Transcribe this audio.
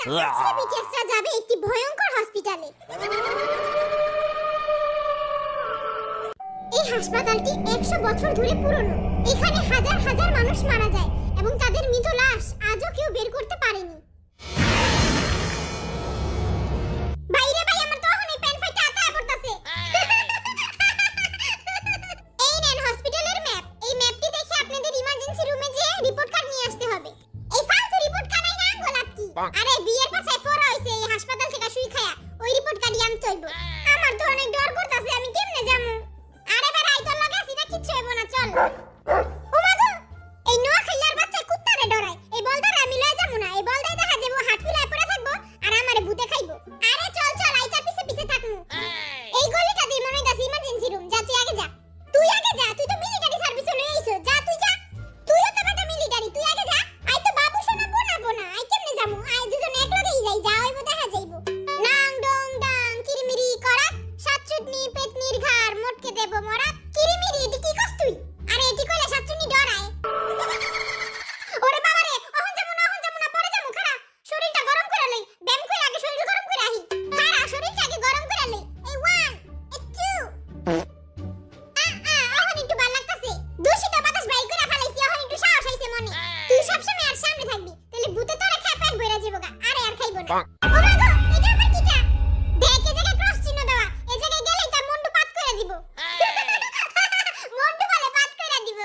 সিবিটিএসরা যাবে একটি ভয়ঙ্কর হসপিটালে। এই হাসপাতালটি 100 বছর ধরে পুরনো। এখানে হাজার হাজার মানুষ মারা যায় এবং তাদের মৃত লাশ আজও কেউ বের করতে পারেনি। বাইরে ভাই আমার তো এখনই প্যান ফাইটা আতায় পড়তাছে। এই নেন হসপিটালের ম্যাপ। এই ম্যাপটি দেখে আপনাদের ইমার্জেন্সি রুমে যেয়ে রিপোর্ট কার্ড নিয়ে আসতে হবে। এই ফালতু রিপোর্ট কার্ড আইনা গোলাপ কি? আরে বিয়ের পাছায় ফোরা হইছে এই হাসপাতাল থেকে শুই খায়া। ওই রিপোর্ট কার্ডই আনতে হইব। আমার তো অনেক ডর করতাছে, আমি কেমনে যামু? আরে বেটা আই তোর লগে আছি না, কিচ্ছু হইব না, চল। ও মা গো, এই নোয়া খাইয়ার বাচ্চা কুত্তারে ডরায়। এই বলদারে আমি লয়ে যামু না। এই বলদাই দেখা যাবো হাত ফুলায় পড়ে থাকবো আর আমারে ভূতে খাইবো। আরে চল চল, আইতার পিছে পিছে থাকমু। এই গলিটা দিয়ে মনে হইতাছে ইমার্জেন্সি রুম। যা তুই আগে যা। তুই আগে যা, তুই তো মিলিটারি সার্ভিসে লয়ে আইছো। যা তুই যা। তুইও তো বেটা মিলিটারি, তুই আগে যা। আই তো বাবু শোনা বোনাবো না। আই কেমনে যামু? আই দুজন একলগেই যাই, যা হইবো দেখা যাইবো। নাং ডং ডাং কিরিমিরি করাত সাতচুটনি পেতনির ঘাড় মটকে দেব মরাত। কিরিমিরি এটি কি কস তুই? আরে এটি কইলে সাতচুটনি ডরায়। ওরে বাবা রে, অহন যামু না পরে যামু। খাড়া, শরীরটা গরম করে লই। ব্যায়াম কইরা আগে শরীর গরম করে আহি। খাড়া, শরীরটা আগে গরম করে লই। এই 1 এই 2 অহন একটু ভাল লাগতাছে। দূষিত বাতাস বাইর করে ফেলাইছি, অহন একটু সাহস হইছে মনে। তুই সবসময় আর সামনে থাকবি, তাহলে ভূতে তোরে খেয়ে পেট ভইরা যাবো গা। আরে আর খাইবো না। ও মা গো, এটা আবার কিটা? দেখ এই জায়গায় ক্রস চিহ্ন দেওয়া। এই জায়গায় গেলেই তার মন্টু পাত করে দিব। মন্টু বলে পাত করে দিব।